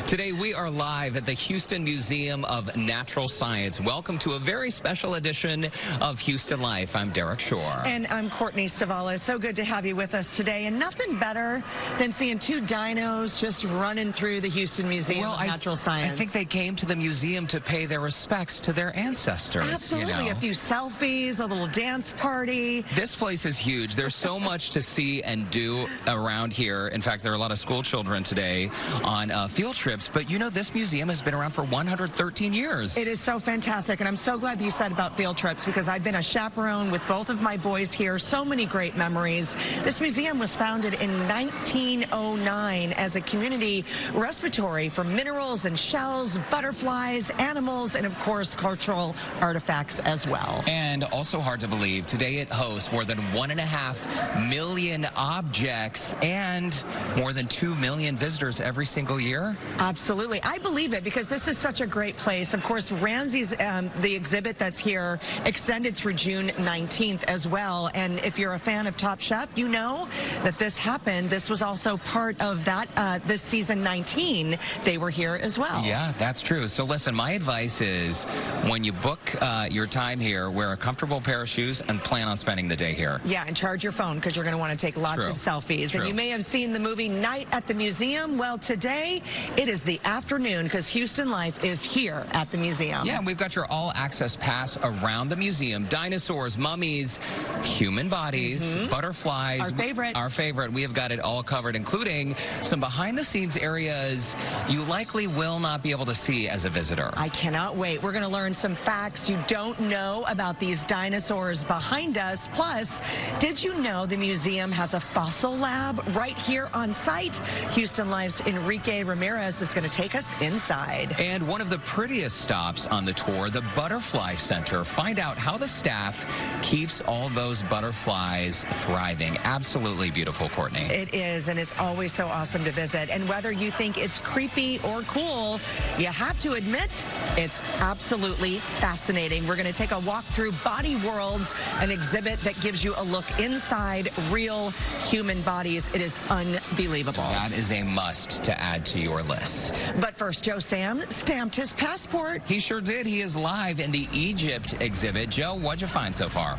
Today we are live at the Houston Museum of Natural Science. Welcome to a very special edition of Houston Life. I'm Derek Shore. And I'm Courtney Savala. So good to have you with us today. And nothing better than seeing two dinos just running through the Houston Museum of Natural Science. I think they came to the museum to pay their respects to their ancestors. Absolutely. You know. A few selfies, a little dance party. This place is huge. There's so much to see and do around here. In fact, there are a lot of school children today on field trips. But you know, this museum has been around for 113 years. It is so fantastic. And I'm so glad that you said about field trips, because I've been a chaperone with both of my boys here. So many great memories. This museum was founded in 1909 as a community repository for minerals and shells, butterflies, animals, and of course, cultural artifacts as well. And also hard to believe, today it hosts more than 1.5 million objects and more than 2 million visitors every single year. Absolutely. I believe it, because this is such a great place. Of course, Ramsey's, the exhibit that's here, extended through June 19th as well. And if you're a fan of Top Chef, you know that this happened. This was also part of that, this season 19. They were here as well. Yeah, that's true. So listen, my advice is when you book your time here, wear a comfortable pair of shoes and plan on spending the day here. Yeah, and charge your phone, because you're going to want to take lots of selfies. True. And you may have seen the movie Night at the Museum. Well, today it is the afternoon, because Houston Life is here at the museum. Yeah, and we've got your all-access pass around the museum. Dinosaurs, mummies, human bodies, butterflies. Our favorite. Our favorite. We have got it all covered, including some behind-the-scenes areas you likely will not be able to see as a visitor. I cannot wait. We're going to learn some facts you don't know about these dinosaurs behind us. Plus, did you know the museum has a fossil lab right here on site? Houston Life's Enrique Ramirez is going to take us inside. And one of the prettiest stops on the tour, the Butterfly Center. Find out how the staff keeps all those butterflies thriving. Absolutely beautiful, Courtney. It is, and it's always so awesome to visit. And whether you think it's creepy or cool, you have to admit it's absolutely fascinating. We're going to take a walk through Body Worlds, an exhibit that gives you a look inside real human bodies. It is unbelievable. That is a must to add to your list. But first, Joe Sam stamped his passport. He sure did. He is live in the Egypt exhibit. Joe, what'd you find so far?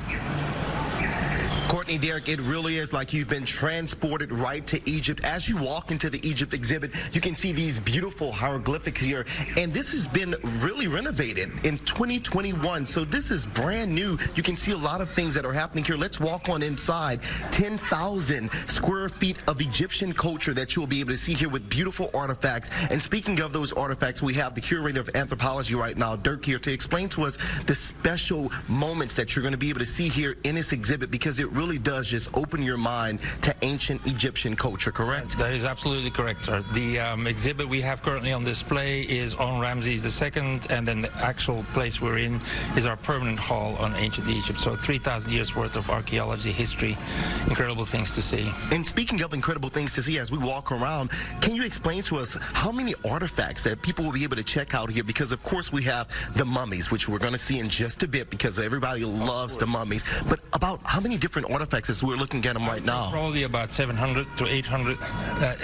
Courtney, Derek, it really is like you've been transported right to Egypt. As you walk into the Egypt exhibit, you can see these beautiful hieroglyphics here. And this has been really renovated in 2021. So this is brand new. You can see a lot of things that are happening here. Let's walk on inside. 10,000 square feet of Egyptian culture that you'll be able to see here with beautiful artifacts. And speaking of those artifacts, we have the curator of anthropology right now, Dirk, here to explain to us the special moments that you're going to be able to see here in this exhibit, because it really does just open your mind to ancient Egyptian culture, correct? That is absolutely correct, sir. The exhibit we have currently on display is on Ramses II, and then the actual place we're in is our permanent hall on ancient Egypt. So 3,000 years worth of archaeology, history, incredible things to see. And speaking of incredible things to see as we walk around, can you explain to us how many artifacts that people will be able to check out here? Because of course we have the mummies, which we're going to see in just a bit, because everybody loves the mummies. But about how many different artifacts as we're looking at them right now? Probably about 700 to 800.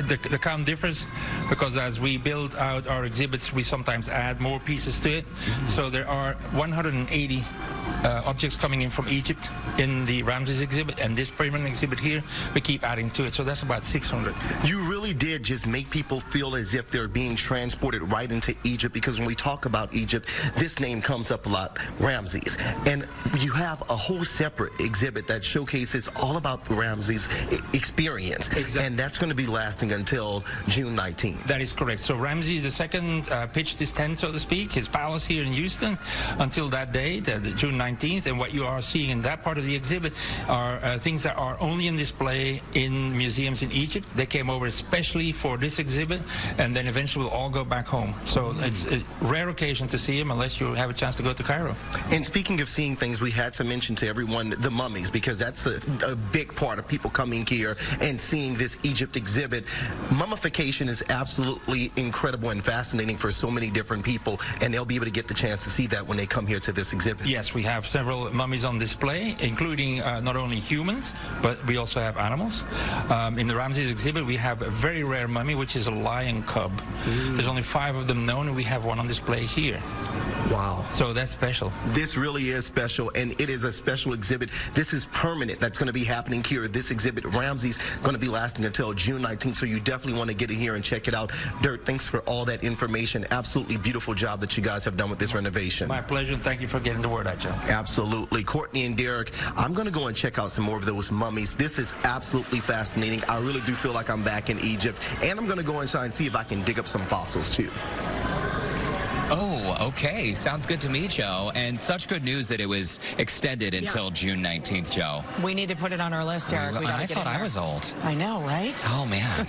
The count differs because as we build out our exhibits, we sometimes add more pieces to it. So there are 180 objects coming in from Egypt in the Ramses exhibit, and this permanent exhibit here, we keep adding to it. So that's about 600. You really did just make people feel as if they're being transported right into Egypt, because when we talk about Egypt, this name comes up a lot, Ramses. And you have a whole separate exhibit that showcases all about the Ramses experience. Exactly. And that's going to be lasting until June 19th. That is correct. So Ramses II pitched his tent, so to speak, his palace here in Houston until that day, the June 19th. And what you are seeing in that part of the exhibit are things that are only in display in museums in Egypt. They came over especially for this exhibit, and then eventually we'll all go back home. So it's a rare occasion to see him unless you have a chance to go to Cairo. And speaking of seeing things, we had to mention to everyone the mummies, because that's a big part of people coming here and seeing this Egypt exhibit. Mummification is absolutely incredible and fascinating for so many different people, and they'll be able to get the chance to see that when they come here to this exhibit. Yes, we have have several mummies on display, including not only humans, but we also have animals. In the Ramses exhibit, we have a very rare mummy, which is a lion cub. There's only 5 of them known, and we have one on display here. Wow. So that's special. This really is special, and it is a special exhibit. This is permanent. That's going to be happening here. This exhibit, Ramses, going to be lasting until June 19th, so you definitely want to get in here and check it out. Dirk, thanks for all that information. Absolutely beautiful job that you guys have done with this renovation. My pleasure, and thank you for getting the word out, Joe. Absolutely. Courtney and Derek, I'm going to go and check out some more of those mummies. This is absolutely fascinating. I really do feel like I'm back in Egypt, and I'm going to go inside and see if I can dig up some fossils, too. Oh, okay. Sounds good to me, Joe. And such good news that it was extended until June 19th, Joe. We need to put it on our list, Eric. I thought I was old. I know, right? Oh, man.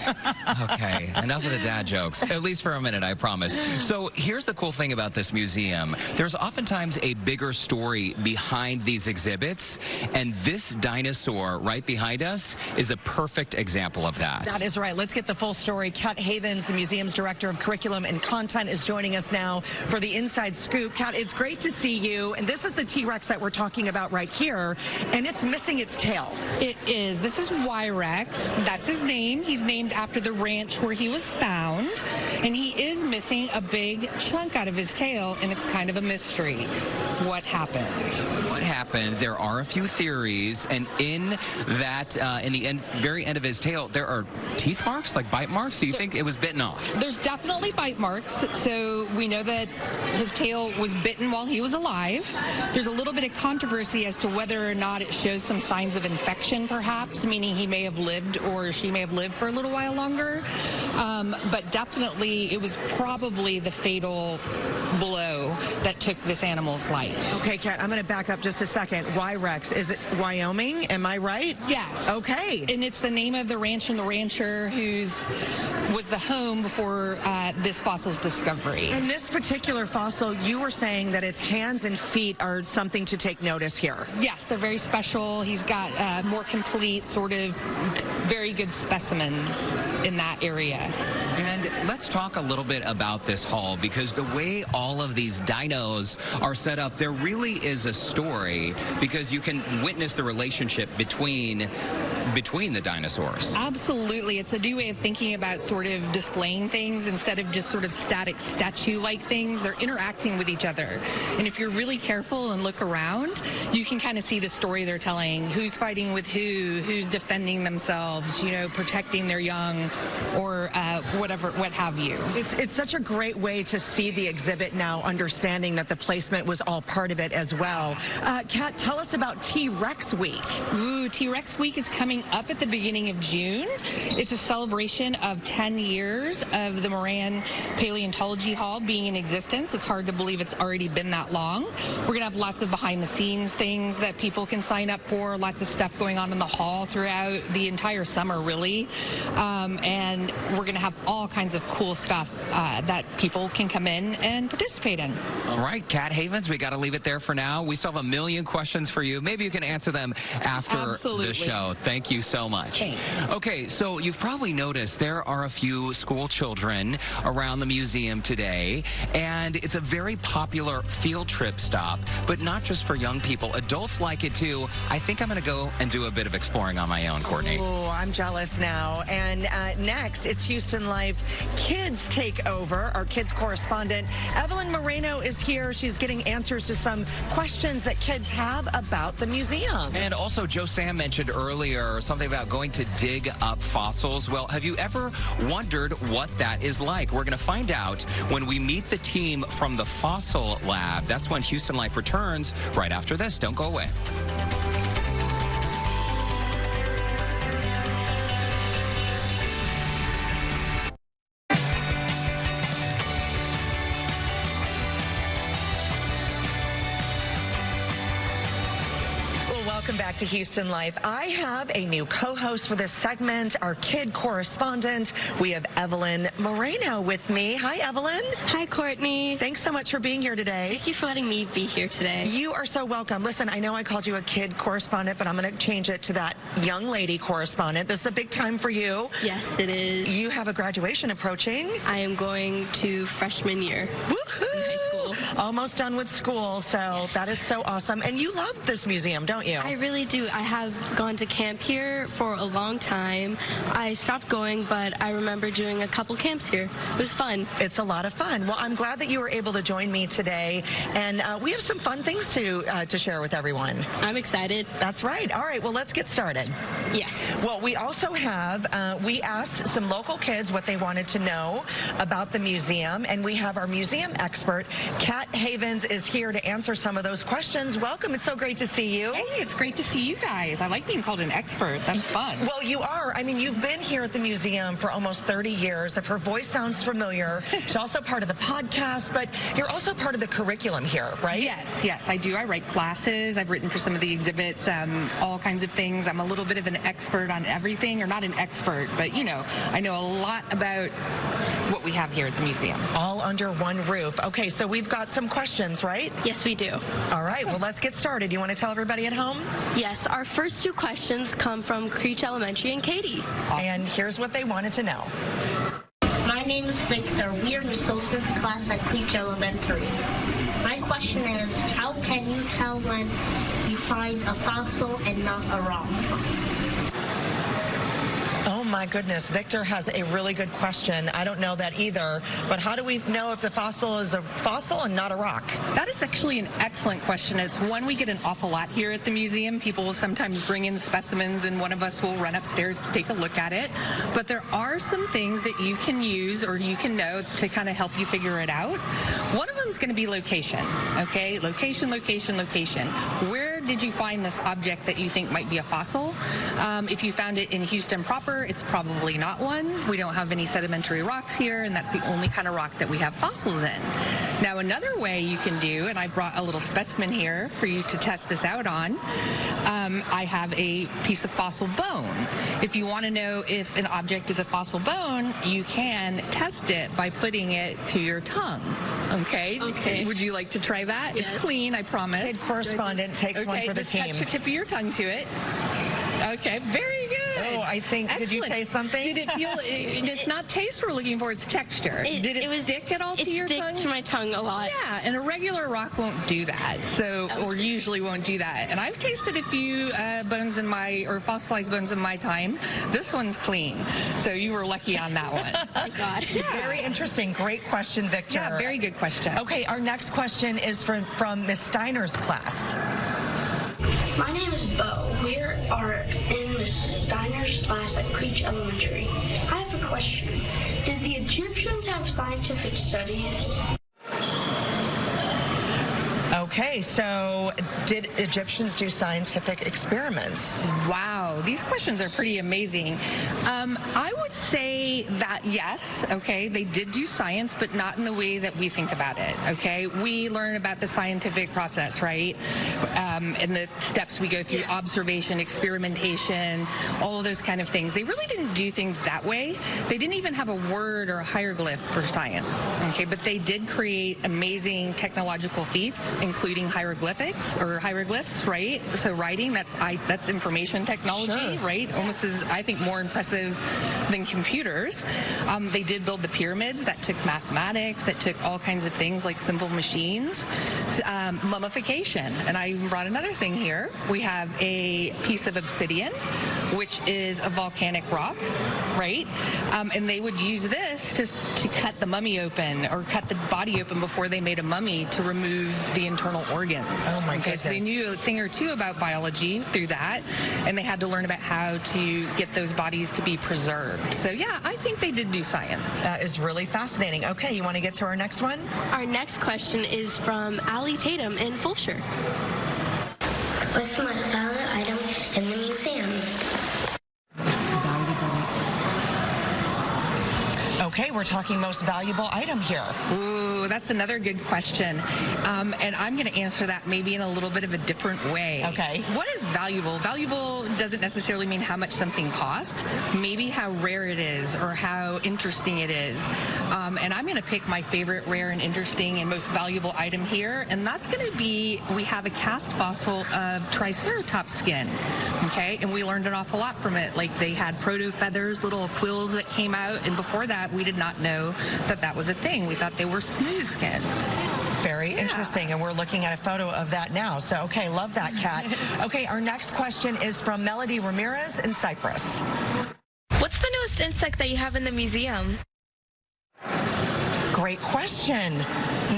Okay. Enough of the dad jokes, at least for a minute, I promise. So here's the cool thing about this museum. There's oftentimes a bigger story behind these exhibits, and this dinosaur right behind us is a perfect example of that. That is right. Let's get the full story. Kat Havens, the museum's director of curriculum and content, is joining us now for the Inside Scoop. Kat, it's great to see you. And this is the T-Rex that we're talking about right here, and it's missing its tail. It is. This is Y-Rex. That's his name. He's named after the ranch where he was found, and he is missing a big chunk out of his tail, and it's kind of a mystery. What happened? What happened? There are a few theories, and in that, in the very end of his tail, there are teeth marks, like bite marks. So you think it was bitten off? There's definitely bite marks. So we know that his tail was bitten while he was alive. There's a little bit of controversy as to whether or not it shows some signs of infection, perhaps, meaning he may have lived or she may have lived for a little while longer. But definitely, it was probably the fatal blow that took this animal's life. Okay, Kat, I'm going to back up just a second. Y-Rex, is it Wyoming? Am I right? Yes. Okay. And it's the name of the ranch and the rancher whose was the home before this fossil's discovery. And this particular fossil, you were saying that its hands and feet are something to take notice here. Yes, they're very special. He's got more complete, sort of very good specimens in that area. And let's talk a little bit about this hall, because the way all of these dinos are set up, there really is a story, because you can witness the relationship between the dinosaurs. Absolutely. It's a new way of thinking about sort of displaying things instead of just sort of static statue-like things. They're interacting with each other. And if you're really careful and look around, you can kind of see the story they're telling. Who's fighting with who's defending themselves, you know, protecting their young, or whatever, what have you. It's such a great way to see the exhibit now, understanding that the placement was all part of it as well. Kat, tell us about T-Rex Week. Ooh, T-Rex Week is coming up at the beginning of June. It's a celebration of 10 years of the Moran Paleontology Hall being in existence. It's hard to believe it's already been that long. We're going to have lots of behind-the-scenes things that people can sign up for, lots of stuff going on in the hall throughout the entire summer, really. And we're going to have all kinds of cool stuff that people can come in and participate in. All right, Kat Havens, we got to leave it there for now. We still have a million questions for you. Maybe you can answer them after the show. Thank you so much. Thanks. Okay, so you've probably noticed there are a few school children around the museum today, and it's a very popular field trip stop, but not just for young people. Adults like it too. I think I'm going to go and do a bit of exploring on my own, Courtney. Oh, I'm jealous now. And next, it's Houston Life Kids Take Over. Our kids correspondent, Evelyn Moreno, is here. She's getting answers to some questions that kids have about the museum. And also, Joe Sam mentioned earlier something about going to dig up fossils. Well, have you ever wondered what that is like? We're going to find out when we meet the team from the Fossil Lab. That's when Houston Life returns right after this. Don't go away. Welcome back to Houston Life. I have a new co-host for this segment, our kid correspondent. We have Evelyn Moreno with me. Hi, Evelyn. Hi, Courtney. Thanks so much for being here today. Thank you for letting me be here today. You are so welcome. Listen, I know I called you a kid correspondent, but I'm going to change it to that young lady correspondent. This is a big time for you. Yes, it is. You have a graduation approaching. I am going to freshman year. Woohoo! In high school. Almost done with school, so that is so awesome. And you love this museum, don't you? I really do. I have gone to camp here for a long time. I stopped going, but I remember doing a couple camps here. It was fun. It's a lot of fun. Well, I'm glad that you were able to join me today, and we have some fun things to share with everyone. I'm excited. That's right. All right, well, let's get started. Yes. Well, we also have, we asked some local kids what they wanted to know about the museum, and we have our museum expert, Kat Havens, is here to answer some of those questions. Welcome. It's so great to see you. Hey, it's great to see you guys. I like being called an expert. That's fun. Well, you are. I mean, you've been here at the museum for almost 30 years. If her voice sounds familiar, she's also part of the podcast, but you're also part of the curriculum here, right? Yes, I do. I write classes. I've written for some of the exhibits, all kinds of things. I'm a little bit of an expert on everything, or not an expert, but, you know, I know a lot about what we have here at the museum. All under one roof. Okay, so we've got some questions, right? Yes, we do. All right, well, let's get started. You want to tell everybody at home? Yes, our first two questions come from Creech Elementary and Katie. Awesome. And here's what they wanted to know. My name is Victor. We are in the social class at Creech Elementary. My question is, how can you tell when you find a fossil and not a rock? Oh my goodness, Victor has a really good question. I don't know that either, but how do we know if the fossil is a fossil and not a rock? That is actually an excellent question. It's one we get an awful lot here at the museum. People will sometimes bring in specimens, and one of us will run upstairs to take a look at it. But there are some things that you can use or you can know to kind of help you figure it out. One of them is going to be location, okay? Location, location, location. Where did you find this object that you think might be a fossil? If you found it in Houston proper, it's probably not one. We don't have any sedimentary rocks here, and that's the only kind of rock that we have fossils in. Now, another way you can do, and I brought a little specimen here for you to test this out on, I have a piece of fossil bone. If you want to know if an object is a fossil bone, you can test it by putting it to your tongue. Okay? Okay. Would you like to try that? Yes. It's clean, I promise. Kid correspondent takes one for the just team. touch the tip of your tongue to it. Okay, very good. Oh, I think, excellent. Did you taste something? Did it feel, it's not taste we're looking for, it's texture. Did it stick at all to your tongue? It stick to my tongue a lot. Yeah, and a regular rock won't do that, or usually won't do that. And I've tasted a few bones in my, or fossilized bones in my time. This one's clean, so you were lucky on that one. Thank God. Yeah. Very interesting. Great question, Victor. Yeah, very good question. Okay, our next question is from Miss Steiner's class. My name is Bo. We are in Miss Steiner's class at Creech Elementary. I have a question. Did the Egyptians have scientific studies? Okay, so did Egyptians do scientific experiments? Wow, these questions are pretty amazing. I would say that yes, okay, they did do science, but not in the way that we think about it, okay? We learn about the scientific process, right? And the steps we go through, observation, experimentation, all of those kind of things. They really didn't do things that way. They didn't even have a word or a hieroglyph for science, okay? But they did create amazing technological feats, including hieroglyphics or hieroglyphs, right? So writing, that's information technology, Sure. right? Almost as, I think, more impressive than computers. They did build the pyramids. That took mathematics. That took all kinds of things like simple machines. Mummification. And I brought another thing here. We have a piece of obsidian, which is a volcanic rock, right? And they would use this to cut the mummy open or cut the body open before they made a mummy to remove the internal organs. Oh my goodness. So they knew a thing or two about biology through that, and they had to learn about how to get those bodies to be preserved. So yeah, I think they did do science. That is really fascinating. Okay, you want to get to our next one? Our next question is from Allie Tatum in Fulshire. What's the most valuable item in the museum? Okay, we're talking most valuable item here. Ooh, that's another good question. And I'm going to answer that maybe in a little bit of a different way. Okay. What is valuable? Valuable doesn't necessarily mean how much something costs, maybe how rare it is or how interesting it is. And I'm going to pick my favorite rare and interesting and most valuable item here, and that's going to be, we have a cast fossil of Triceratops skin, okay? And we learned an awful lot from it. Like they had proto feathers, little quills that came out, and before that we'd did not know that that was a thing. We thought they were smooth-skinned. Very interesting, and we're looking at a photo of that now. So, okay, love that, Kat. Okay, our next question is from Melody Ramirez in Cyprus. What's the newest insect that you have in the museum? Great question.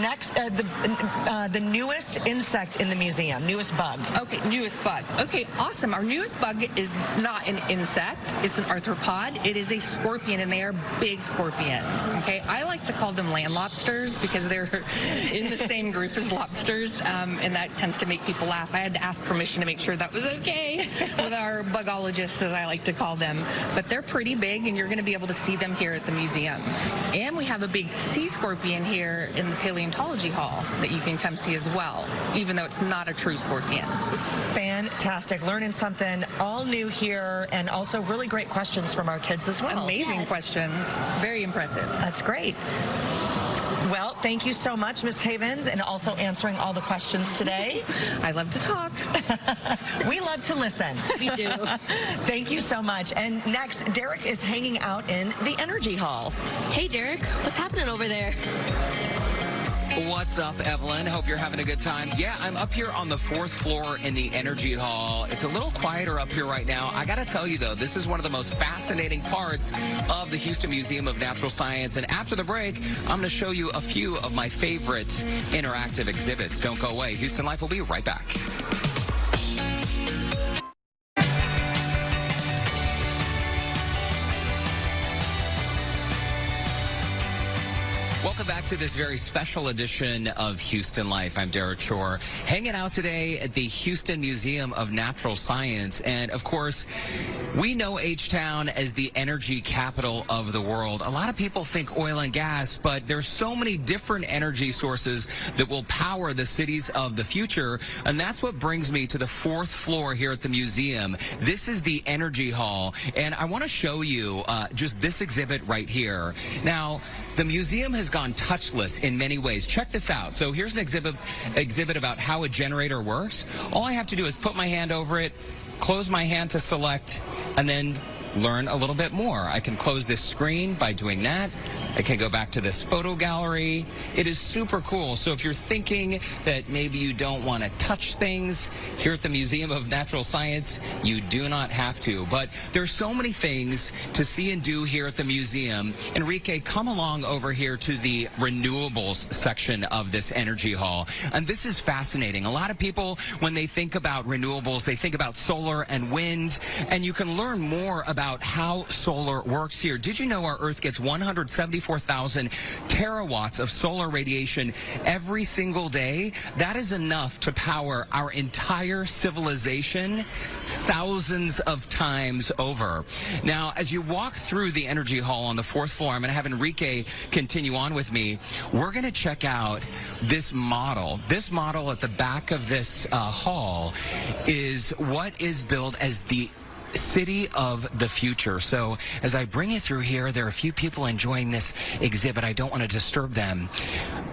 Next, the newest insect in the museum, newest bug. Okay, newest bug. Okay, awesome. Our newest bug is not an insect. It's an arthropod. It is a scorpion, and they are big scorpions. Okay, I like to call them land lobsters because they're in the same group as lobsters, and that tends to make people laugh. I had to ask permission to make sure that was okay with our bugologists, as I like to call them. But they're pretty big, and you're going to be able to see them here at the museum. And we have a big sea scorpion here in the Paleontology Hall that you can come see as well, even though it's not a true scorpion. Fantastic. Learning something all new here, and also really great questions from our kids as well. Amazing questions. Very impressive. That's great. Well, thank you so much, Ms. Havens, and also answering all the questions today. I love to talk. We love to listen. We do. Thank you so much. And next, Derek is hanging out in the Energy Hall. Hey, Derek, what's happening over there? What's up, Evelyn? Hope you're having a good time. Yeah, I'm up here on the 4th floor in the Energy Hall. It's a little quieter up here right now. I got to tell you, though, this is one of the most fascinating parts of the Houston Museum of Natural Science. And after the break, I'm going to show you a few of my favorite interactive exhibits. Don't go away. Houston Life will be right back. Welcome back to this very special edition of Houston Life. I'm Derek Shore, hanging out today at the Houston Museum of Natural Science. And of course, we know H-Town as the energy capital of the world. A lot of people think oil and gas, but there's so many different energy sources that will power the cities of the future. And that's what brings me to the 4th floor here at the museum. This is the Energy Hall, and I want to show you just this exhibit right here. Now, the museum has gone touchless in many ways. Check this out. So here's an exhibit about how a generator works. All I have to do is put my hand over it, close my hand to select, and then learn a little bit more. I can close this screen by doing that. I can go back to this photo gallery. It is super cool. So if you're thinking that maybe you don't want to touch things here at the Museum of Natural Science, you do not have to. But there's so many things to see and do here at the museum. Enrique, come along over here to the renewables section of this Energy Hall. And this is fascinating. A lot of people, when they think about renewables, they think about solar and wind. And you can learn more about how solar works here. Did you know our Earth gets 174,000 terawatts of solar radiation every single day? That is enough to power our entire civilization thousands of times over. Now, as you walk through the Energy Hall on the 4th floor, I'm going to have Enrique continue on with me. We're going to check out this model. This model at the back of this hall is what is billed as the city of the future. So as I bring you through here, there are a few people enjoying this exhibit. I don't want to disturb them.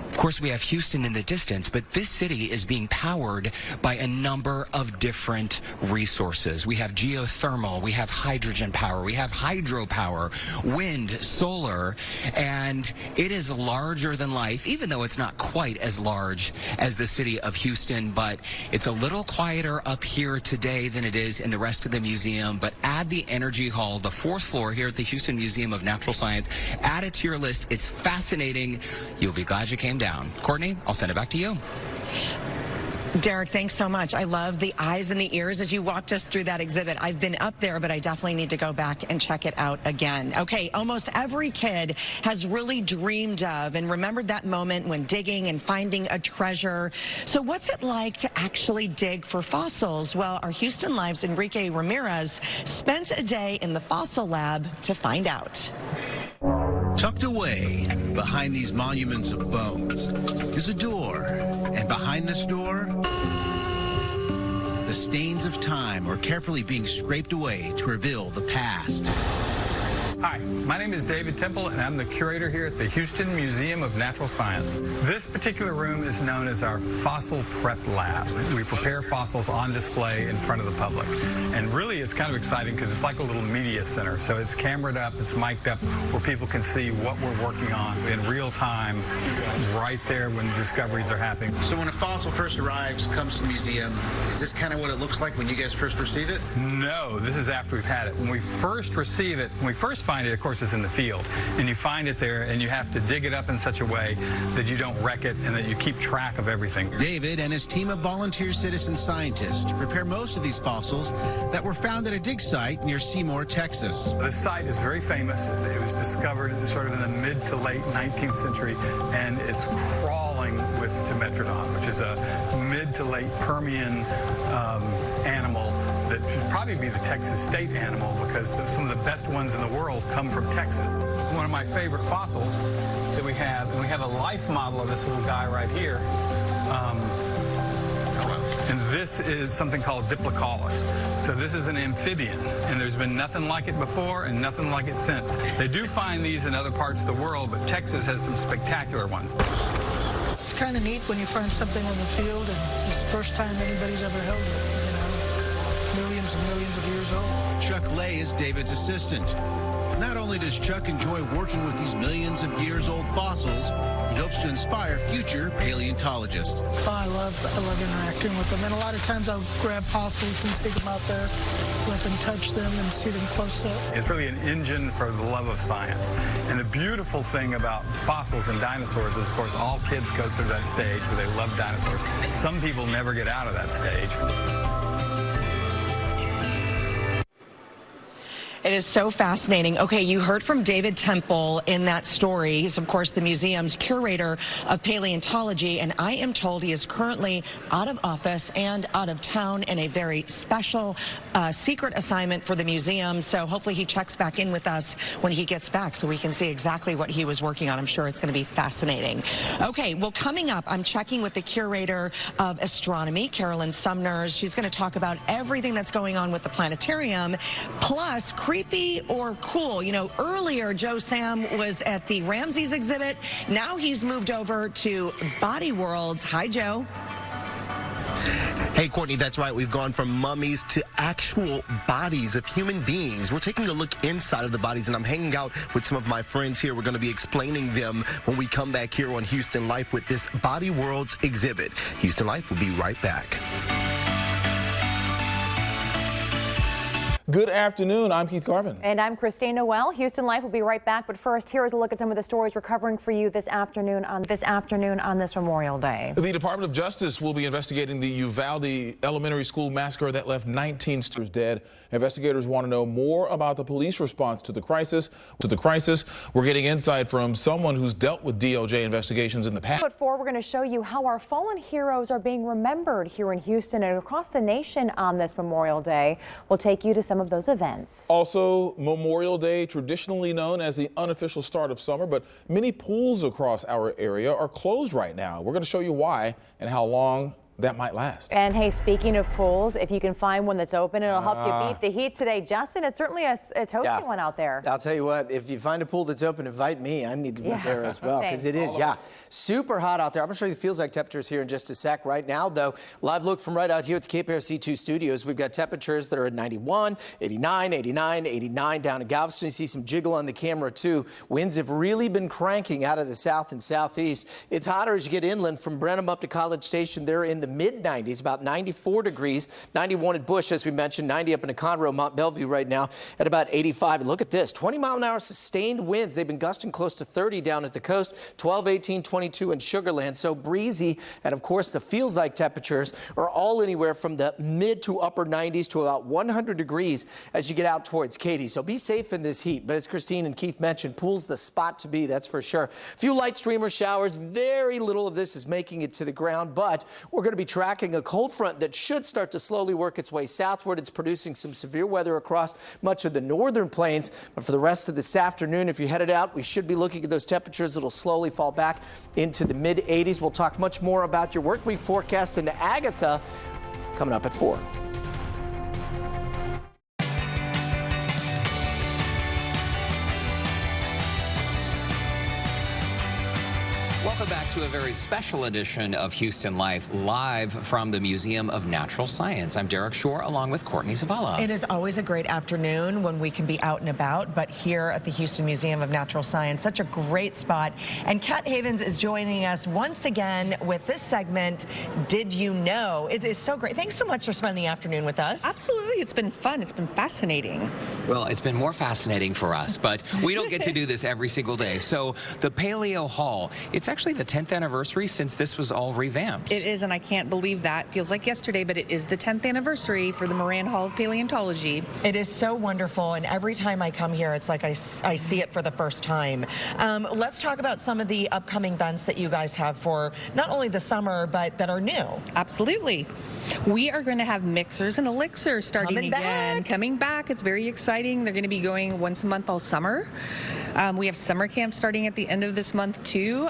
Of course, we have Houston in the distance, but this city is being powered by a number of different resources. We have geothermal, we have hydrogen power, we have hydropower, wind, solar, and it is larger than life, even though it's not quite as large as the city of Houston, but it's a little quieter up here today than it is in the rest of the museum. But add the Energy Hall, the 4th floor here at the Houston Museum of Natural Science. Add it to your list. It's fascinating. You'll be glad you came down. Courtney, I'll send it back to you. Derek, thanks so much. I love the eyes and the ears as you walked us through that exhibit. I've been up there, but I definitely need to go back and check it out again. Okay, almost every kid has really dreamed of and remembered that moment when digging and finding a treasure. So what's it like to actually dig for fossils? Well, our Houston Live's Enrique Ramirez spent a day in the fossil lab to find out. Tucked away behind these monuments of bones is a door, and behind this door, the stains of time are carefully being scraped away to reveal the past. Hi, my name is David Temple, and I'm the curator here at the Houston Museum of Natural Science. This particular room is known as our Fossil Prep Lab. We prepare fossils on display in front of the public. And really, it's kind of exciting because it's like a little media center. So it's cameraed up, it's mic'd up, where people can see what we're working on in real time, right there when discoveries are happening. So when a fossil first arrives, comes to the museum, is this kind of what it looks like when you guys first receive it? No, this is after we've had it. When we first receive it, when we first find it, of course, it's in the field. And you find it there, and you have to dig it up in such a way that you don't wreck it and that you keep track of everything. David and his team of volunteer citizen scientists prepare most of these fossils that were found at a dig site near Seymour, Texas. This site is very famous. It was discovered sort of in the mid to late 19th century, and it's crawling with Dimetrodon, which is a mid to late Permian animal that should probably be the Texas state animal, because some of the best ones in the world come from Texas. One of my favorite fossils that we have, and we have a life model of this little guy right here. And this is something called Diplocaulus. So this is an amphibian, and there's been nothing like it before and nothing like it since. They do find these in other parts of the world, but Texas has some spectacular ones. It's kind of neat when you find something on the field and it's the first time anybody's ever held it, millions and millions of years old. Chuck Lay is David's assistant. Not only does Chuck enjoy working with these millions of years old fossils, he hopes to inspire future paleontologists. I love interacting with them, and a lot of times I'll grab fossils and take them out there, let them touch them and see them close up. It's really an engine for the love of science. And the beautiful thing about fossils and dinosaurs is, of course, all kids go through that stage where they love dinosaurs. Some people never get out of that stage. It is so fascinating. Okay, you heard from David Temple in that story. He's, of course, the museum's curator of paleontology, and I am told he is currently out of office and out of town in a very special secret assignment for the museum. So hopefully he checks back in with us when he gets back so we can see exactly what he was working on. I'm sure it's going to be fascinating. Okay, well, coming up, I'm checking with the curator of astronomy, Carolyn Sumner. She's going to talk about everything that's going on with the planetarium, plus creepy or cool. You know, earlier Joe Sam was at the Ramses exhibit. Now he's moved over to Body Worlds. Hi, Joe. Hey, Courtney, that's right. We've gone from mummies to actual bodies of human beings. We're taking a look inside of the bodies, and I'm hanging out with some of my friends here. We're going to be explaining them when we come back here on Houston Life with this Body Worlds exhibit. Houston Life will be right back. Good afternoon. I'm Keith Garvin. And I'm Christine Noel. Houston Life will be right back. But first, here is a look at some of the stories we're covering for you this afternoon on this Memorial Day. The Department of Justice will be investigating the Uvalde Elementary School massacre that left 19 students dead. Investigators want to know more about the police response to the crisis. We're getting insight from someone who's dealt with DOJ investigations in the past. But we're going to show you how our fallen heroes are being remembered here in Houston and across the nation on this Memorial Day. We'll take you to some of those events. Also, Memorial Day, traditionally known as the unofficial start of summer, but many pools across our area are closed right now. We're going to show you why and how long that might last. And hey, speaking of pools, if you can find one that's open, it'll help you beat the heat today. Justin, it's certainly a toasty one out there. I'll tell you what, if you find a pool that's open, invite me. I need to be there as well, because it is, super hot out there. I'm going to show you the feels like temperatures here in just a sec. Right now, though, live look from right out here at the Cape Air C2 studios. We've got temperatures that are at 91, 89, 89, 89 down in Galveston. You see some jiggle on the camera, too. Winds have really been cranking out of the south and southeast. It's hotter as you get inland from Brenham up to College Station. They're in the mid-90s, about 94 degrees, 91 at Bush, as we mentioned, 90 up in Conroe, Mont Bellevue right now at about 85. And look at this, 20-mile-an-hour sustained winds. They've been gusting close to 30 down at the coast, 12, 18, 22 in Sugar Land. So breezy, and of course the feels like temperatures are all anywhere from the mid to upper 90s to about 100 degrees as you get out towards Katy. So be safe in this heat. But as Christine and Keith mentioned, pool's the spot to be, that's for sure. A few light streamer showers, very little of this is making it to the ground, but we're going to be tracking a cold front that should start to slowly work its way southward. It's producing some severe weather across much of the northern plains. But for the rest of this afternoon, if you headed out, we should be looking at those temperatures that'll slowly fall back into the mid-80s. We'll talk much more about your work week forecast into Agatha coming up at 4. Welcome back to a very special edition of Houston Life, live from the Museum of Natural Science. I'm Derek Shore, along with Courtney Zavala. It is always a great afternoon when we can be out and about, but here at the Houston Museum of Natural Science, such a great spot. And Kat Havens is joining us once again with this segment, Did You Know? It is so great. Thanks so much for spending the afternoon with us. Absolutely. It's been fun. It's been fascinating. Well, it's been more fascinating for us, but we don't get to do this every single day. So the Paleo Hall, it's actually the 10th anniversary since this was all revamped. It is, and I can't believe that. Feels like yesterday, but it is the 10th anniversary for the Moran Hall of Paleontology. It is so wonderful, and every time I come here, it's like I see it for the first time. Let's talk about some of the upcoming events that you guys have for not only the summer, but that are new. Absolutely. We are going to have Mixers and Elixirs starting coming back. It's very exciting. They're going to be going once a month all summer. We have summer camp starting at the end of this month, too.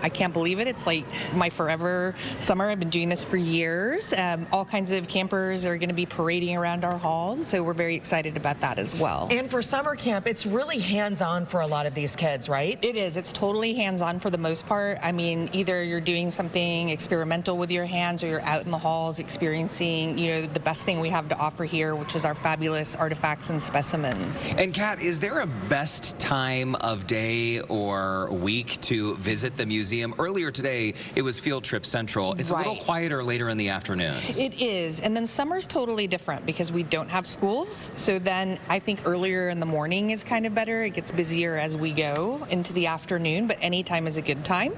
I can't believe it. It's like my forever summer. I've been doing this for years. All kinds of campers are going to be parading around our halls, so we're very excited about that as well. And for summer camp, it's really hands-on for a lot of these kids, right? It is. It's totally hands-on for the most part. I mean, either you're doing something experimental with your hands or you're out in the halls experiencing, the best thing we have to offer here, which is our fabulous artifacts and specimens. And Kat, is there a best time of day or week to visit the museum? Earlier today, it was Field Trip Central. It's a little quieter later in the afternoons. It is. And then summer's totally different because we don't have schools. So then I think earlier in the morning is kind of better. It gets busier as we go into the afternoon, but any time is a good time.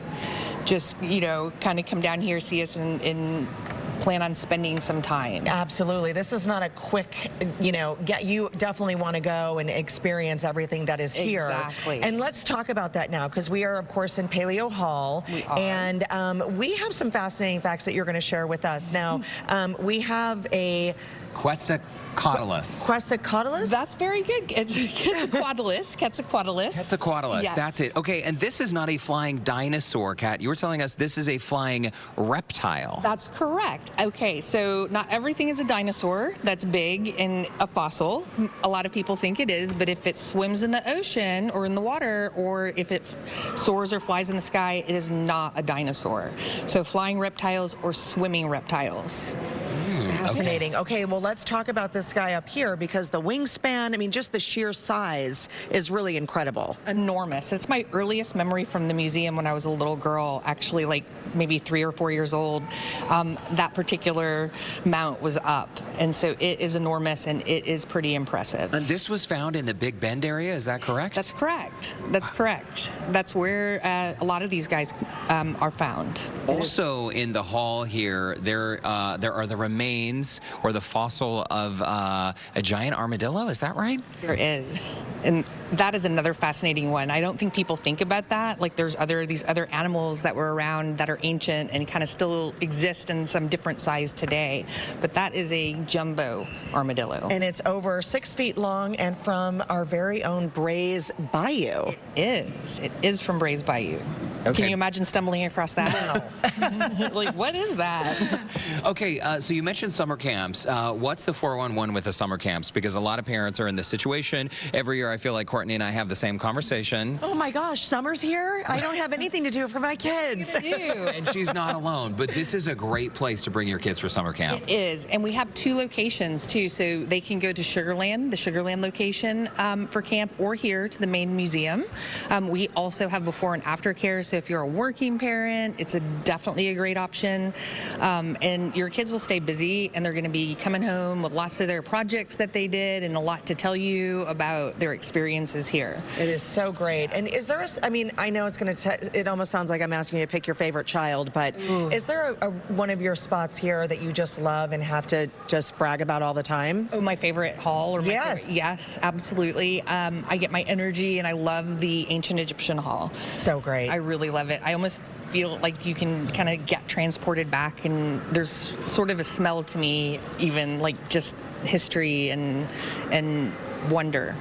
Just, kind of come down here, see us and plan on spending some time. Absolutely. This is not a quick, you definitely want to go and experience everything that is here. Exactly. And let's talk about that now, because we are, of course, in Paleo Hall. We are. And we have some fascinating facts that you're going to share with us. Now, we have a Quetzalcoatlus. Quetzalcoatlus? That's very good. It's Quetzalcoatlus. Quetzalcoatlus. Quetzalcoatlus. Yes. That's it. Okay, and this is not a flying dinosaur, Kat. You were telling us this is a flying reptile. That's correct. Okay, so not everything is a dinosaur that's big and a fossil. A lot of people think it is, but if it swims in the ocean or in the water, or if it soars or flies in the sky, it is not a dinosaur. So flying reptiles or swimming reptiles. Fascinating. Okay, well, let's talk about this guy up here, because the wingspan, I mean, just the sheer size is really incredible. Enormous. It's my earliest memory from the museum when I was a little girl, actually like maybe 3 or 4 years old. That particular mount was up, and so it is enormous and it is pretty impressive. And this was found in the Big Bend area, is that correct? That's correct. That's correct. That's where a lot of these guys are found. Also in the hall here, there are the remains or the fossil of a giant armadillo, is that right? There is. And that is another fascinating one. I don't think people think about that. Like there's these other animals that were around that are ancient and kind of still exist in some different size today. But that is a jumbo armadillo. And it's over 6 feet long and from our very own Brays Bayou. It is from Brays Bayou. Okay. Can you imagine stumbling across that? Like, what is that? Okay, so you mentioned summer camps. What's the 411 with the summer camps? Because a lot of parents are in this situation. Every year I feel like Courtney and I have the same conversation. Oh my gosh, summer's here? I don't have anything to do for my kids. And she's not alone, but this is a great place to bring your kids for summer camp. It is, and we have 2 locations too, so they can go to Sugarland, the Sugarland location for camp, or here to the main museum. We also have before and after care, so if you're a working parent, it's definitely a great option. And your kids will stay busy, and they're going to be coming home with lots of their projects that they did and a lot to tell you about their experiences here. It is so great. And is there I know it's going to, it almost sounds like I'm asking you to pick your favorite child, but is there one of your spots here that you just love and have to just brag about all the time? Oh, my favorite hall? Or my favorite, yes, absolutely. I get my energy, and I love the ancient Egyptian hall. So great. I really love it. I almost feel like you can kind of get transported back, and there's sort of a smell to me, even like just history and wonder.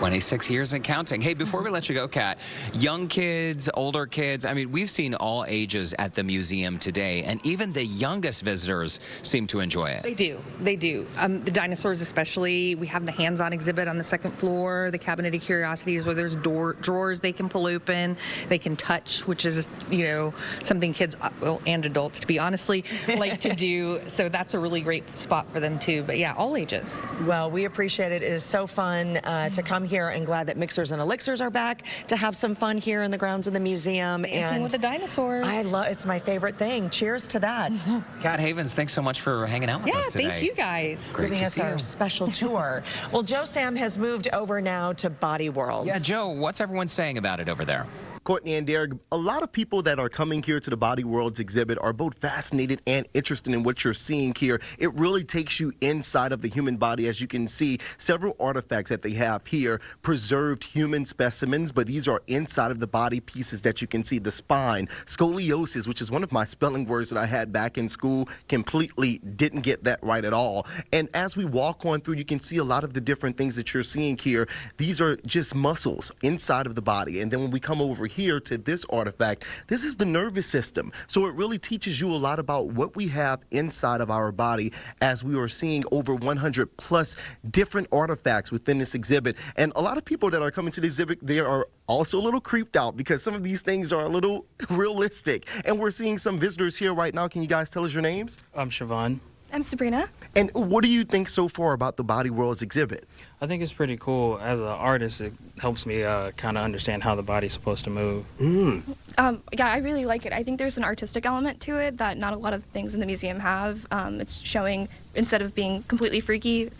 26 years and counting. Hey, before we let you go, Kat, young kids, older kids, I mean, we've seen all ages at the museum today, and even the youngest visitors seem to enjoy it. They do. They do. The dinosaurs especially. We have the hands-on exhibit on the second floor, the cabinet of curiosities where there's drawers they can pull open, they can touch, which is, you know, something kids, well, and adults, to be honestly, like to do. So that's a really great spot for them too. But yeah, all ages. Well, we appreciate it. It is so fun to come here, and glad that Mixers and Elixirs are back to have some fun here in the grounds of the museum. Dancing and with the dinosaurs. I love, it's my favorite thing. Cheers to that. Kat Havens, thanks so much for hanging out with us today. Thank you guys. Great Giving to us see our you. special tour. Well, Joe Sam has moved over now to Body Worlds. Yeah, Joe, what's everyone saying about it over there? Courtney and Derek, a lot of people that are coming here to the Body Worlds exhibit are both fascinated and interested in what you're seeing here. It really takes you inside of the human body. As you can see, several artifacts that they have here, preserved human specimens, but these are inside of the body pieces that you can see. The spine, scoliosis, which is one of my spelling words that I had back in school, completely didn't get that right at all. And as we walk on through, you can see a lot of the different things that you're seeing here. These are just muscles inside of the body. And then when we come over here to this artifact, this is the nervous system. So it really teaches you a lot about what we have inside of our body, as we are seeing over 100 plus different artifacts within this exhibit. And a lot of people that are coming to the exhibit, they are also a little creeped out because some of these things are a little realistic. And we're seeing some visitors here right now. Can you guys tell us your names? I'm Siobhan. I'm Sabrina. And what do you think so far about the Body Worlds exhibit? I think it's pretty cool. As an artist, it helps me kind of understand how the body's supposed to move. Yeah, I really like it. I think there's an artistic element to it that not a lot of things in the museum have. It's showing, instead of being completely freaky,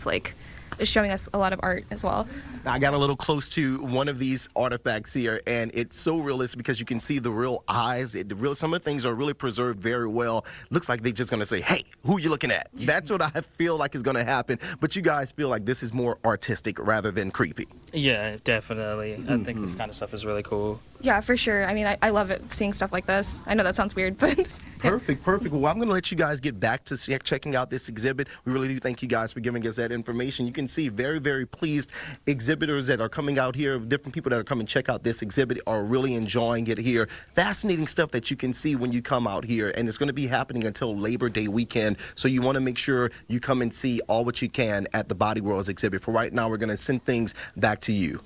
it's showing us a lot of art as well. Now, I got a little close to one of these artifacts here, and it's so realistic because you can see the real eyes. Some of the things are really preserved very well. Looks like they're just going to say, hey, who are you looking at? That's what I feel like is going to happen. But you guys feel like this is more artistic rather than creepy. Yeah, definitely. I think this kind of stuff is really cool. Yeah, for sure. I mean, I love it, seeing stuff like this. I know that sounds weird, but... Perfect. Well, I'm going to let you guys get back to checking out this exhibit. We really do thank you guys for giving us that information. You can see very, very pleased exhibitors that are coming out here, different people that are coming to check out this exhibit are really enjoying it here. Fascinating stuff that you can see when you come out here, and it's going to be happening until Labor Day weekend, so you want to make sure you come and see all what you can at the Body Worlds exhibit. For right now, we're going to send things back to you.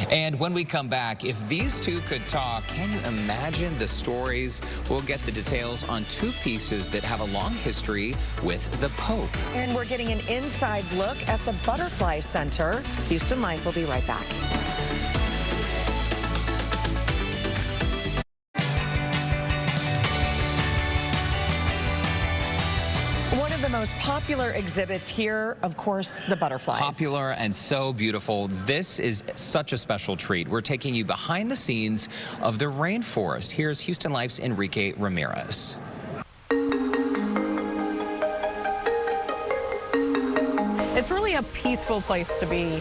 And when we come back, if these two could talk, can you imagine the stories? We'll get the details on two pieces that have a long history with the Pope. And we're getting an inside look at the Butterfly Center. Houston Life will be right back. One of the most popular exhibits here, of course, the butterflies. Popular and so beautiful. This is such a special treat. We're taking you behind the scenes of the rainforest. Here's Houston Life's Enrique Ramirez. It's really a peaceful place to be.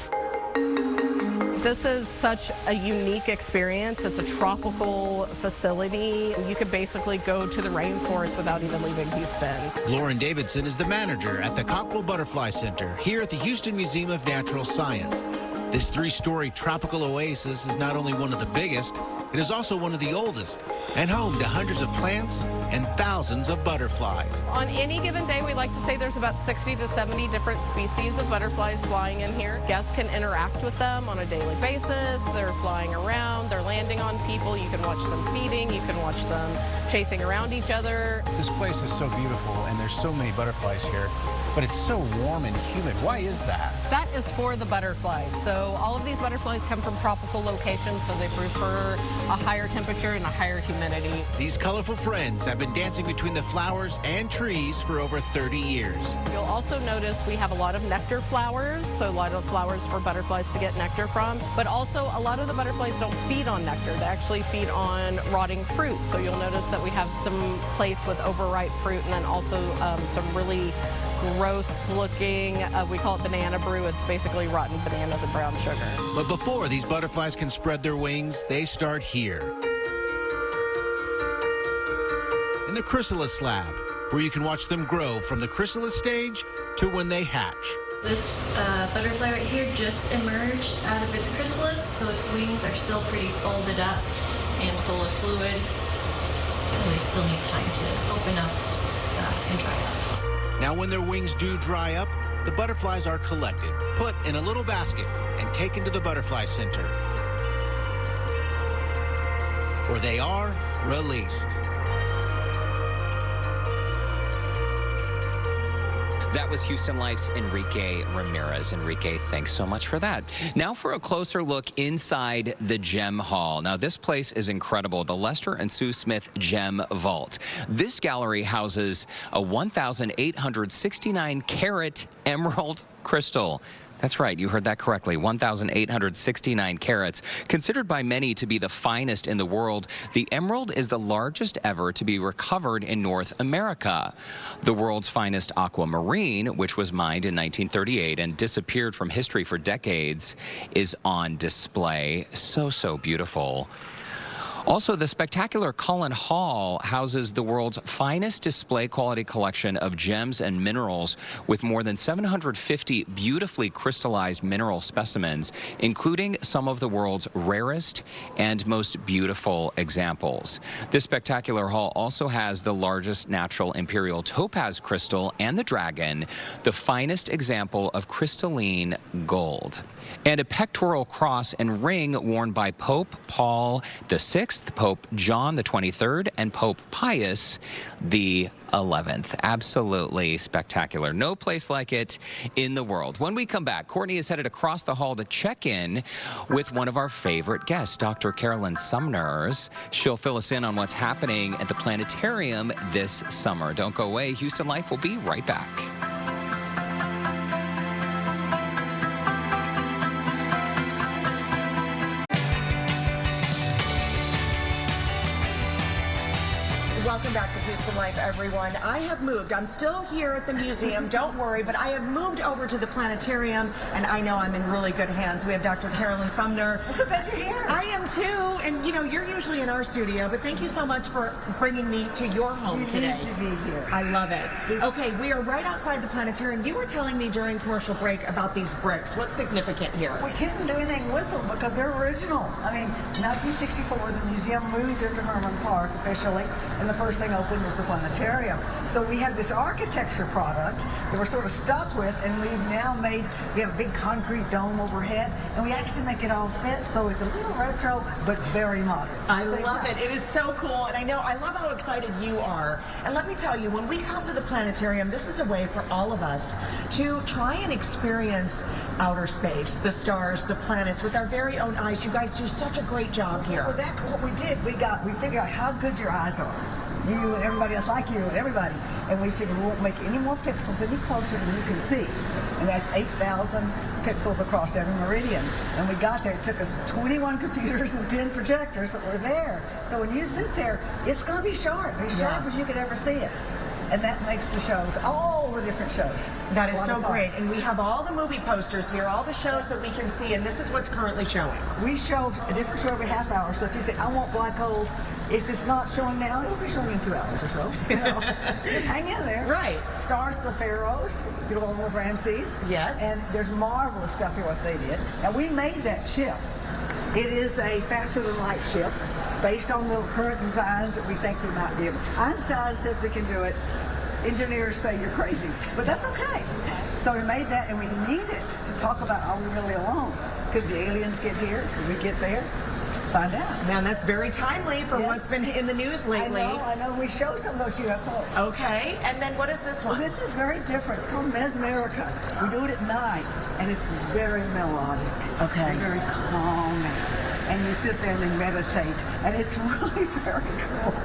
This is such a unique experience. It's a tropical facility. You could basically go to the rainforest without even leaving Houston. Lauren Davidson is the manager at the Cockrell Butterfly Center here at the Houston Museum of Natural Science. This three-story tropical oasis is not only one of the biggest, it is also one of the oldest and home to hundreds of plants and thousands of butterflies. On any given day, we like to say there's about 60 to 70 different species of butterflies flying in here. Guests can interact with them on a daily basis. They're flying around, they're landing on people. You can watch them feeding, you can watch them chasing around each other. This place is so beautiful and there's so many butterflies here, but it's so warm and humid. Why is that? That is for the butterflies. So all of these butterflies come from tropical locations, so they prefer a higher temperature and a higher humidity. These colorful friends have been dancing between the flowers and trees for over 30 years. You'll also notice we have a lot of nectar flowers, so a lot of flowers for butterflies to get nectar from, but also a lot of the butterflies don't feed on nectar. They actually feed on rotting fruit. So you'll notice that we have some plates with overripe fruit and then also some really gross looking, we call it banana brew. It's basically rotten bananas and brown sugar. But before these butterflies can spread their wings, they start here. In the chrysalis lab, where you can watch them grow from the chrysalis stage to when they hatch. This butterfly right here just emerged out of its chrysalis, so its wings are still pretty folded up and full of fluid. So they still need time to open up and dry up. Now when their wings do dry up, the butterflies are collected, put in a little basket, and taken to the butterfly center, where they are released. That was Houston Life's Enrique Ramirez. Enrique, thanks so much for that. Now for a closer look inside the Gem Hall. Now, this place is incredible, the Lester and Sue Smith Gem Vault. This gallery houses a 1,869 carat emerald crystal. That's right, you heard that correctly, 1,869 carats. Considered by many to be the finest in the world, the emerald is the largest ever to be recovered in North America. The world's finest aquamarine, which was mined in 1938 and disappeared from history for decades, is on display. So beautiful. Also, the spectacular Cullen Hall houses the world's finest display quality collection of gems and minerals with more than 750 beautifully crystallized mineral specimens, including some of the world's rarest and most beautiful examples. This spectacular hall also has the largest natural imperial topaz crystal and the dragon, the finest example of crystalline gold, and a pectoral cross and ring worn by Pope Paul VI, Pope John the 23rd, and Pope Pius the 11th. Absolutely spectacular. No place like it in the world. When we come back, Courtney is headed across the hall to check in with one of our favorite guests, Dr. Carolyn Sumners. She'll fill us in on what's happening at the Planetarium this summer. Don't go away. Houston Life will be right back. Welcome back to Houston Life, everyone. I have moved. I'm still here at the museum, don't worry, but I have moved over to the Planetarium, and I know I'm in really good hands. We have Dr. Carolyn Sumner. I'm so glad you're here. I am too, and you know, you're usually in our studio, but thank you so much for bringing me to your home today. You need to be here. I love it. Okay, we are right outside the Planetarium. You were telling me during commercial break about these bricks. What's significant here? We couldn't do anything with them because they're original. I mean, 1964, the museum moved into Herman Park officially, and the first thing opened was the Planetarium. So we have this architecture product that we're sort of stuck with, and we have a big concrete dome overhead, and we actually make it all fit, so it's a little retro, but very modern. I love it. It is so cool, and I love how excited you are. And let me tell you, when we come to the Planetarium, this is a way for all of us to try and experience outer space, the stars, the planets, with our very own eyes. You guys do such a great job here. Well, that's what we did. We figured out how good your eyes are. You and everybody else like you and everybody. And we figured we won't make any more pixels any closer than you can see. And that's 8,000 pixels across every meridian. And we got there, it took us 21 computers and 10 projectors that were there. So when you sit there, it's going to be sharp, as sharp as you could ever see it. And that makes the shows, all the different shows. That is so great. And we have all the movie posters here, all the shows that we can see, and this is what's currently showing. We show a different show every half hour, so if you say, I want black holes, if it's not showing now, it'll be showing in 2 hours or so. You know, just hang in there. Right. Stars of the Pharaohs, you know, with Ramses. Yes. And there's marvelous stuff here, what they did. Now, we made that ship. It is a faster-than-light ship based on the current designs that we think we might be able. Einstein says we can do it. Engineers say you're crazy, but that's okay. So we made that, and we need it to talk about, are we really alone? Could the aliens get here? Could we get there? Find out. Man, that's very timely for what's been in the news lately. I know. We show some of those UFOs. Okay, and then what is this one? Well, this is very different. It's called Mesmerica. We do it at night, and it's very melodic. Okay. And very calming. And you sit there and then meditate, and it's really very cool.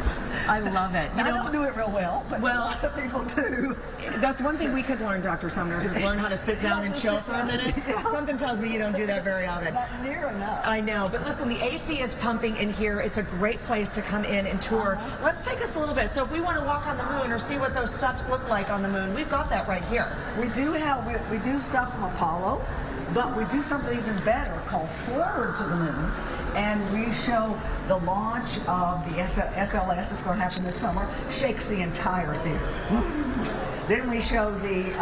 I love it. I don't do it real well, but a lot of people do. That's one thing we could learn, Dr. Sumners, is learn how to sit down and chill for a minute. Something tells me you don't do that very often. Not near enough. I know, but listen, the AC is pumping in here. It's a great place to come in and tour. Let's take us a little bit. So if we want to walk on the moon or see what those steps look like on the moon, we've got that right here. We do stuff from Apollo, but we do something even better called Forward to the Moon. And we show the launch of the SLS, it's going to happen this summer, shakes the entire theater. Then we show the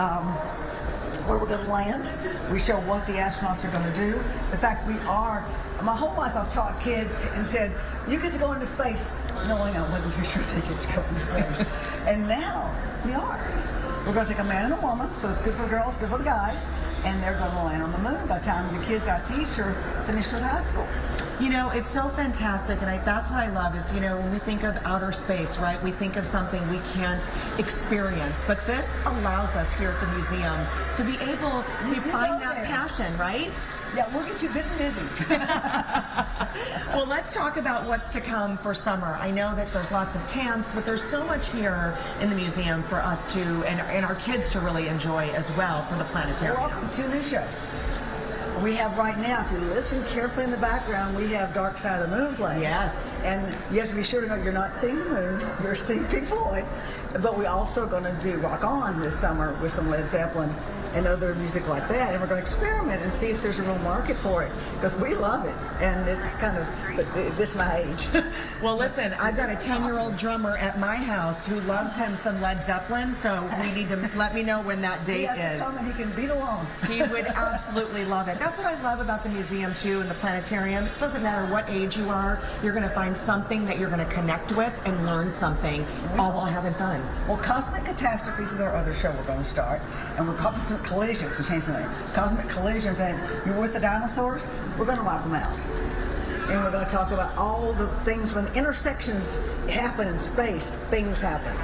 where we're going to land. We show what the astronauts are going to do. In fact, my whole life I've taught kids and said, you get to go into space, knowing I wasn't too sure they get to go into space. And now we are. We're going to take a man and a woman, so it's good for the girls, good for the guys, and they're going to land on the moon by the time the kids I teach are finished with high school. You know, it's so fantastic, and that's what I love is, you know, when we think of outer space, right, we think of something we can't experience, but this allows us here at the museum to be able to find that passion, right? Yeah, we'll get you good and busy. Well, let's talk about what's to come for summer. I know that there's lots of camps, but there's so much here in the museum for us to, and our kids to really enjoy as well for the planetarium. We're offering 2 new shows. We have right now, if you listen carefully in the background, we have Dark Side of the Moon playing. Yes. And you have to be sure to know you're not seeing the moon, you're seeing Pink Floyd. But we also are going to do Rock On this summer with some Led Zeppelin and other music like that. And we're going to experiment and see if there's a real market for it, because we love it. And it's kind of, this my age. Well, listen, I've got a 10-year-old drummer at my house who loves him some Led Zeppelin, so we need to let me know when that date He has to come and he can beat along. He would absolutely love it. That's what I love about the museum, too, and the planetarium. It doesn't matter what age you are, you're going to find something that you're going to connect with and learn something, all while having fun. Well, Cosmic Catastrophes is our other show we're going to start, and we're Cosmic Collisions. We changed the name. Cosmic Collisions, and you're with the dinosaurs, we're going to wipe them out. And we're going to talk about all the things when intersections happen in space, things happen.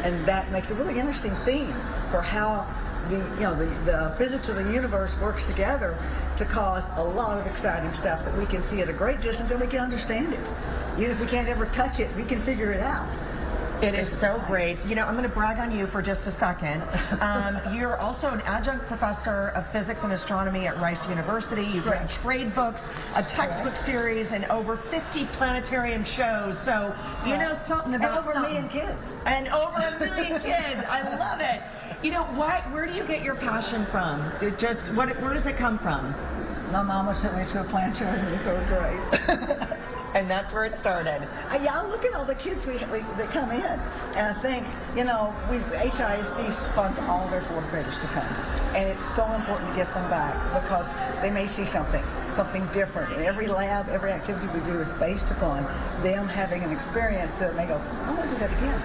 And that makes a really interesting theme for how the physics of the universe works together to cause a lot of exciting stuff that we can see at a great distance and we can understand it. Even if we can't ever touch it, we can figure it out. It is so great. You know, I'm going to brag on you for just a second. You're also an adjunct professor of physics and astronomy at Rice University. You've written trade books, a textbook series, and over 50 planetarium shows. So you know something about and over 1 million kids. And over 1 million kids. I love it. You know what? Where do you get your passion from? Where does it come from? My mama sent me to a planetarium in the 3rd grade. And that's where it started. Yeah, I look at all the kids that come in, and I think, you know, HISD funds all their 4th graders to come. And it's so important to get them back because they may see something different. And every lab, every activity we do is based upon them having an experience that they go, I want to do that again.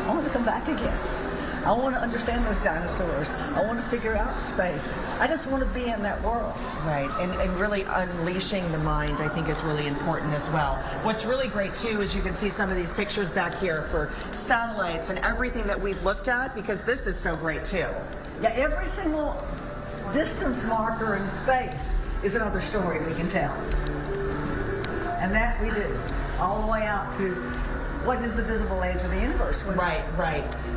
I want to come back again. I want to understand those dinosaurs. I want to figure out space. I just want to be in that world. Right, and really unleashing the mind, I think, is really important as well. What's really great, too, is you can see some of these pictures back here for satellites and everything that we've looked at, because this is so great, too. Yeah, every single distance marker in space is another story we can tell. And that we do, all the way out to what is the visible age of the universe? Right.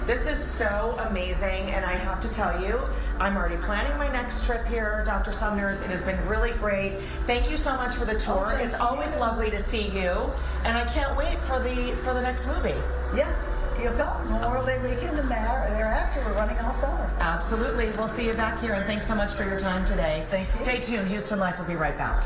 This is so amazing, and I have to tell you, I'm already planning my next trip here, Dr. Sumners. It has been really great. Thank you so much for the tour. It's always lovely to see you, and I can't wait for the next movie. Yes, you'll come Memorial Day weekend, and thereafter we're running all summer. Absolutely. We'll see you back here, and thanks so much for your time today. Thank you. Stay tuned. Houston Life will be right back.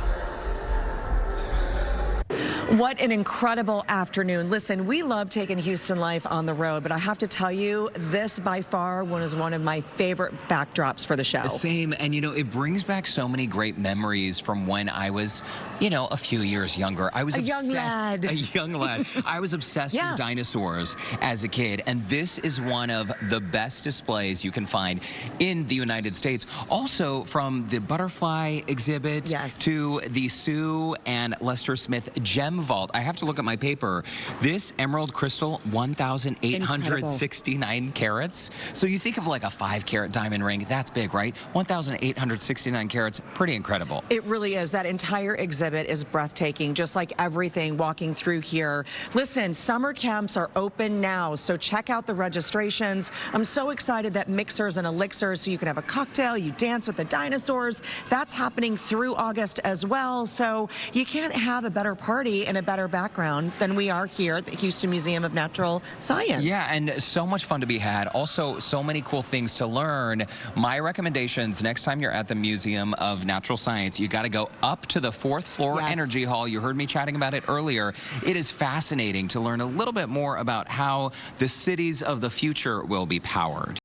What an incredible afternoon. Listen, we love taking Houston Life on the road, but I have to tell you, this by far was one of my favorite backdrops for the show. Same, and you know, it brings back so many great memories from when I was, you know, a few years younger. I was obsessed. A young lad. I was obsessed with dinosaurs as a kid, and this is one of the best displays you can find in the United States. Also, from the butterfly exhibit to the Sue and Lester Smith gem vault. I have to look at my paper. This emerald crystal, 1,869 carats. So you think of like a 5-carat diamond ring. That's big, right? 1,869 carats. Pretty incredible. It really is. That entire exhibit is breathtaking, just like everything walking through here. Listen, summer camps are open now, so check out the registrations. I'm so excited that Mixers and Elixirs, so you can have a cocktail, you dance with the dinosaurs. That's happening through August as well. So you can't have a better party and a better background than we are here at the Houston Museum of Natural Science. Yeah, and so much fun to be had. Also, so many cool things to learn. My recommendations, next time you're at the Museum of Natural Science, you got to go up to the 4th floor Energy Hall. You heard me chatting about it earlier. It is fascinating to learn a little bit more about how the cities of the future will be powered.